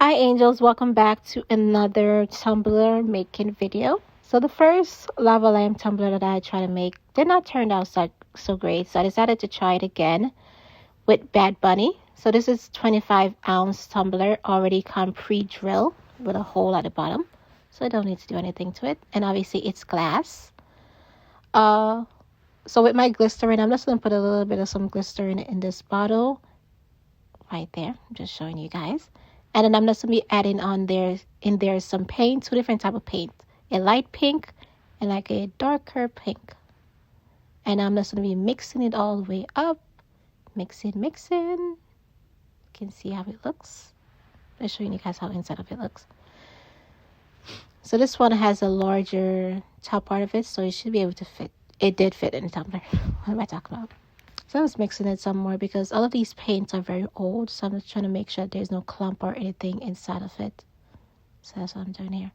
Hi angels, welcome back to another Tumblr making video. So the first lava lamp tumbler that I tried to make did not turn out so great, so I decided to try it again with Bad Bunny. So this is 25-ounce tumbler, already come pre-drilled with a hole at the bottom, so I don't need to do anything to it. And obviously it's glass. So with my glycerin, I'm just going to put a little bit of some glycerin in this bottle right there. I'm just showing you guys. And then I'm just going to be adding on there some paint, two different type of paint, a light pink and like a darker pink. And I'm just going to be mixing it all the way up, mixing. You can see how it looks. I'm showing you guys how inside of it looks. So this one has a larger top part of it, so it should be able to fit. It did fit in the tumbler. What am I talking about? So I was mixing it some more because all of these paints are very old. So I'm just trying to make sure there's no clump or anything inside of it. So that's what I'm doing here.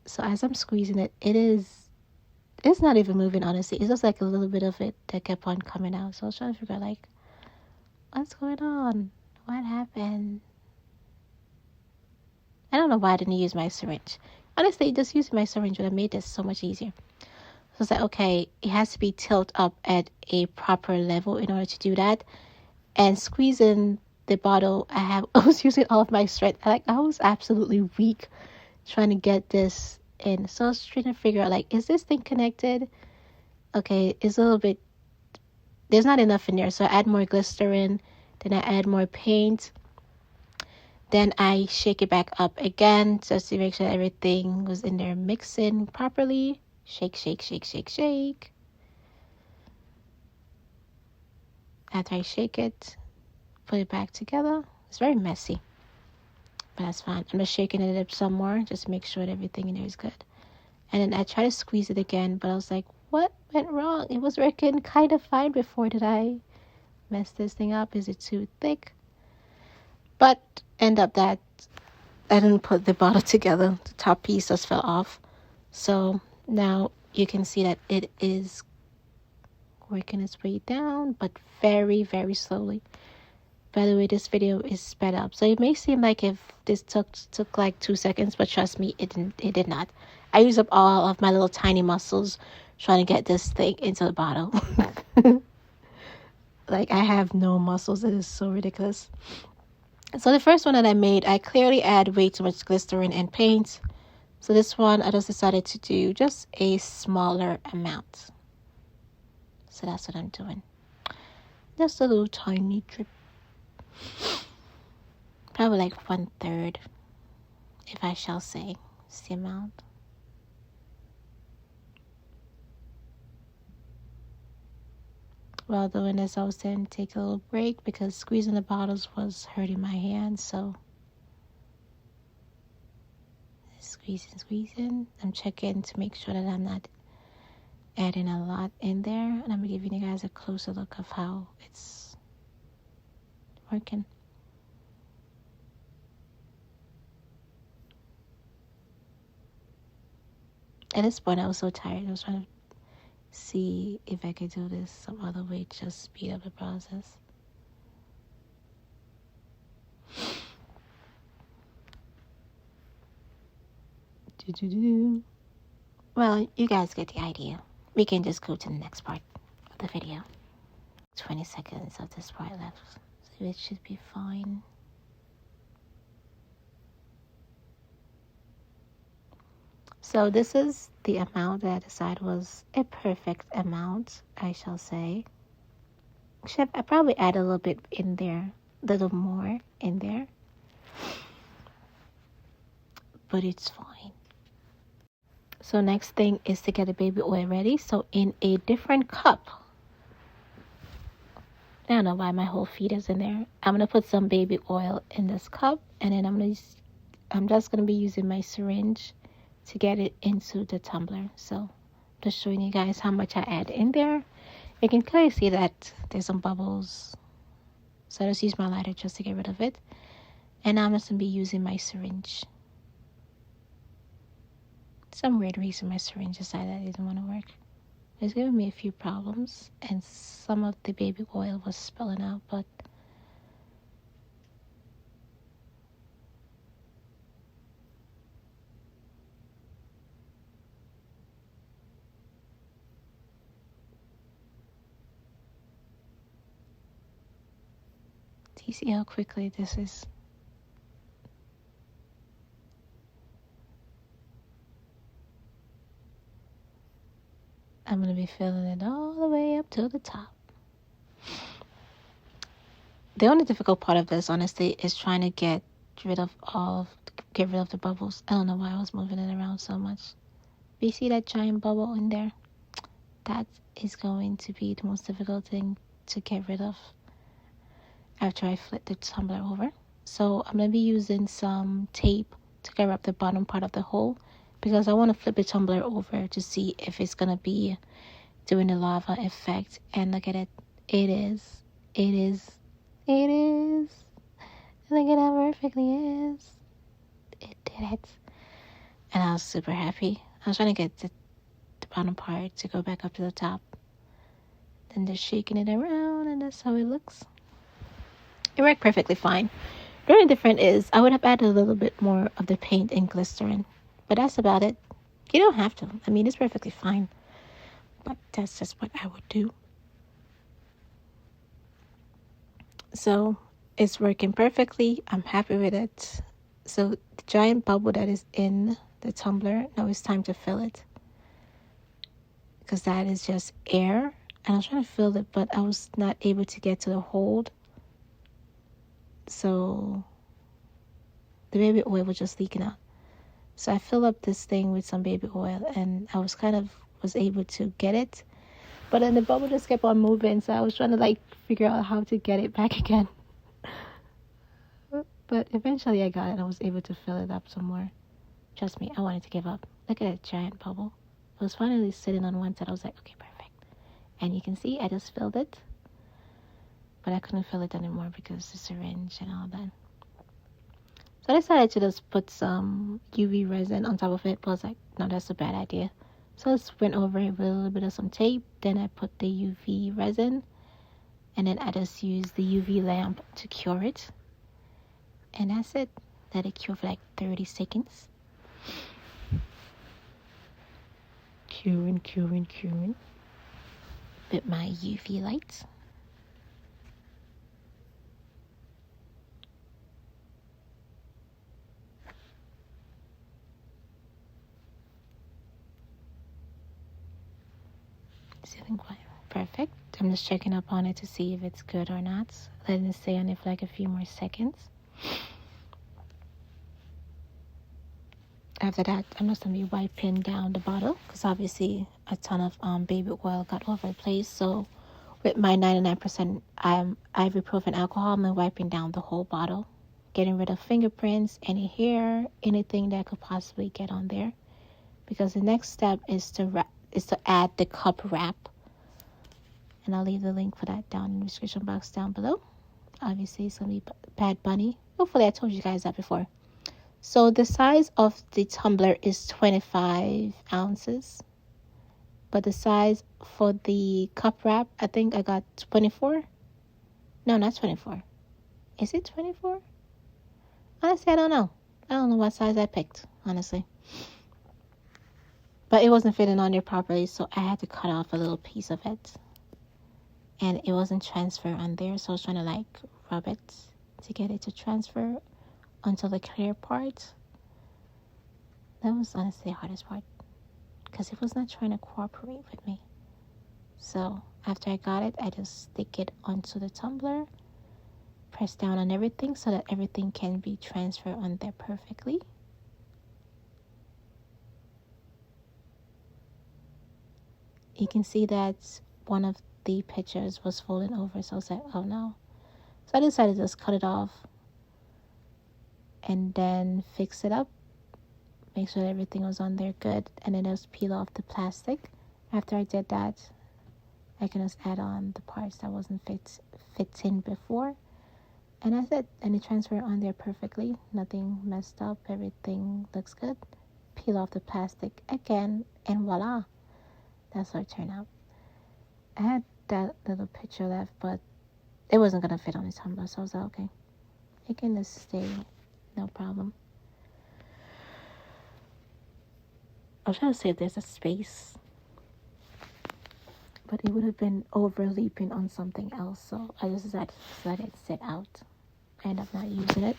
So as I'm squeezing it, it's not even moving, honestly. It's just like a little bit of it that kept on coming out. So I was trying to figure out, like, what's going on? What happened? I don't know why I didn't use my syringe. Honestly, just using my syringe would have made this so much easier. So it's like, okay, it has to be tilted up at a proper level in order to do that. And squeezing the bottle, I was using all of my strength. I was absolutely weak trying to get this in. So I was trying to figure out, like, is this thing connected? Okay, it's a little bit, there's not enough in there. So I add more glycerin, then I add more paint. Then I shake it back up again just to make sure everything was in there mixing properly. Shake. After I shake it, put it back together. It's very messy, but that's fine. I'm just shaking it up some more just to make sure that everything in there is good. And then I try to squeeze it again, but I was like, what went wrong? It was working kind of fine before. Did I mess this thing up? Is it too thick? But end up that I didn't put the bottle together. The top piece just fell off. So now you can see that it is working its way down, but very, very slowly. By the way, this video is sped up, so it may seem like if this took like 2 seconds, but trust me, it did not. I used up all of my little tiny muscles trying to get this thing into the bottle. Like, I have no muscles. It is so ridiculous. So the first one that I made, I clearly add way too much glycerin and paint. So this one, I just decided to do just a smaller amount. So that's what I'm doing. Just a little tiny drip. Probably like 1/3, if I shall say, is the amount. While doing this, I was then take a little break because squeezing the bottles was hurting my hands. So squeezing. I'm checking to make sure that I'm not adding a lot in there. And I'm giving you guys a closer look of how it's working. At this point, I was so tired. I was trying to see if I could do this some other way, just speed up the process. Well, you guys get the idea. We can just go to the next part of the video. 20 seconds of this part left, so it should be fine. So this is the amount that I decided was a perfect amount, I shall say. I probably add a little bit in there, a little more in there, but it's fine. So next thing is to get the baby oil ready. So in a different cup, I don't know why my whole feet is in there. I'm gonna put some baby oil in this cup, and then I'm just gonna be using my syringe to get it into the tumbler. So just showing you guys how much I add in there. You can clearly see that there's some bubbles, so I just use my lighter just to get rid of it. And I'm just gonna be using my syringe. Some weird reason my syringe decided that it didn't want to work. It's giving me a few problems, and some of the baby oil was spilling out, but Do you see how quickly this is? I'm going to be filling it all the way up to the top. The only difficult part of this, honestly, is trying to get rid of the bubbles. I don't know why I was moving it around so much. But you see that giant bubble in there? That is going to be the most difficult thing to get rid of after I flip the tumbler over. So I'm going to be using some tape to cover up the bottom part of the hole, because I want to flip the tumbler over to see if it's going to be doing the lava effect. And look at it. It is. Look at how perfectly it is. It did it. And I was super happy. I was trying to get the bottom part to go back up to the top. Then just shaking it around, and that's how it looks. It worked perfectly fine. The only difference is I would have added a little bit more of the paint and glycerin. But that's about it. You don't have to. I mean, it's perfectly fine. But that's just what I would do. So it's working perfectly. I'm happy with it. So the giant bubble that is in the tumbler, now it's time to fill it. Because that is just air. And I was trying to fill it, but I was not able to get to the hold. So the baby oil was just leaking out. So I filled up this thing with some baby oil, and I was able to get it. But then the bubble just kept on moving, so I was trying to figure out how to get it back again. But eventually I got it. I was able to fill it up some more. Trust me, I wanted to give up. Look at that giant bubble. It was finally sitting on one side. I was like, okay, perfect. And you can see I just filled it. But I couldn't fill it anymore because the syringe and all that. So I decided to just put some UV resin on top of it. But I was like, no, that's a bad idea. So I just went over it with a little bit of some tape. Then I put the UV resin. And then I just used the UV lamp to cure it. And that's it. Let it cure for 30 seconds. Curing. With my UV lights. It's feeling quite perfect. I'm just checking up on it to see if it's good or not. Letting it stay on it for a few more seconds. After that, I'm just going to be wiping down the bottle, because obviously a ton of baby oil got over the place. So with my 99% ibuprofen alcohol, I'm wiping down the whole bottle, getting rid of fingerprints, any hair, anything that could possibly get on there. Because the next step is to add the cup wrap. And I'll leave the link for that down in the description box down below. Obviously, it's going to be Bad Bunny. Hopefully, I told you guys that before. So the size of the tumbler is 25 ounces. But the size for the cup wrap, I think I got 24. No, not 24. Is it 24? Honestly, I don't know. I don't know what size I picked, honestly. But it wasn't fitting on there properly, so I had to cut off a little piece of it. And it wasn't transfer on there, so I was trying to rub it to get it to transfer onto the clear part. That was honestly the hardest part, because it was not trying to cooperate with me. So after I got it, I just stick it onto the tumbler, press down on everything so that everything can be transferred on there perfectly. You can see that one of the pictures was folding over, so I was like, oh no. So I decided to just cut it off and then fix it up, make sure that everything was on there good, and then just peel off the plastic. After I did that, I can just add on the parts that wasn't fitting before, and that's it. And it transferred on there perfectly, nothing messed up, everything looks good. Peel off the plastic again, and voila, that's how it turned out. I had that little picture left, but it wasn't gonna fit on the tumbler, so I was like, okay, it can just stay, no problem. I was trying to see if there's a space but it would have been overleaping on something else, so I just decided to let it sit out. I end up not using it.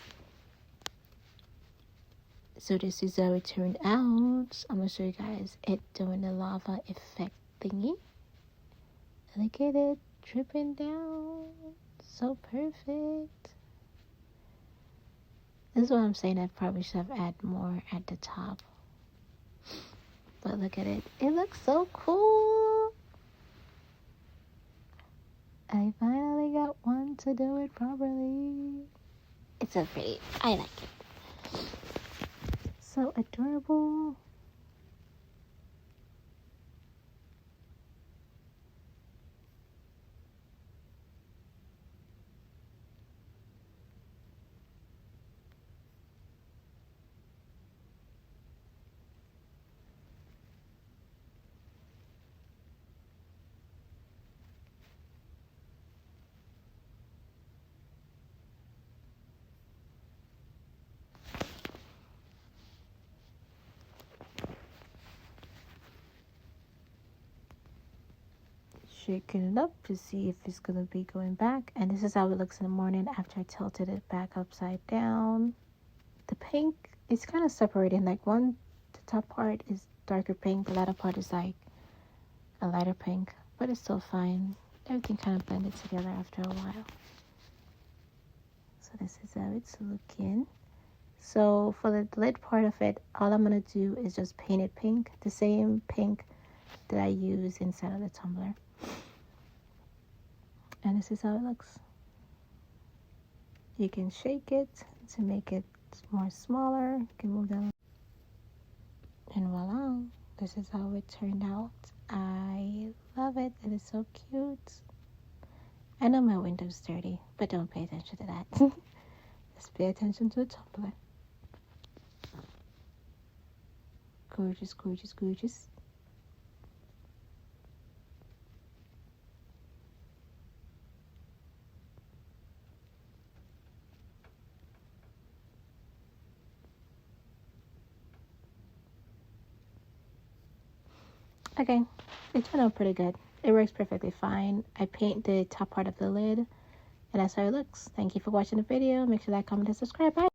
So this is how it turned out. I'm gonna show you guys it doing the lava effect thingy. Look at it dripping down, so perfect. This is what I'm saying, I probably should have added more at the top, but look at it, it looks so cool. I finally got one to do it properly. It's so pretty, I like it. So adorable. Shaking it up to see if it's gonna be going back, and this is how it looks in the morning after I tilted it back upside down. The pink is kind of separating, like the top part is darker pink, the latter part is like a lighter pink, but it's still fine. Everything kind of blended together after a while. So this is how it's looking. So for the lid part of it, all I'm gonna do is just paint it pink, the same pink that I use inside of the tumbler. And this is how it looks. You can shake it to make it more smaller. You can move that, and voila, this is how it turned out. I love it. It is so cute. I know my window's dirty, but don't pay attention to that. Just pay attention to the tumbler. Gorgeous, gorgeous, gorgeous. Okay, it turned out pretty good. It works perfectly fine. I paint the top part of the lid, and that's how it looks. Thank you for watching the video. Make sure to like, comment, and subscribe. Bye.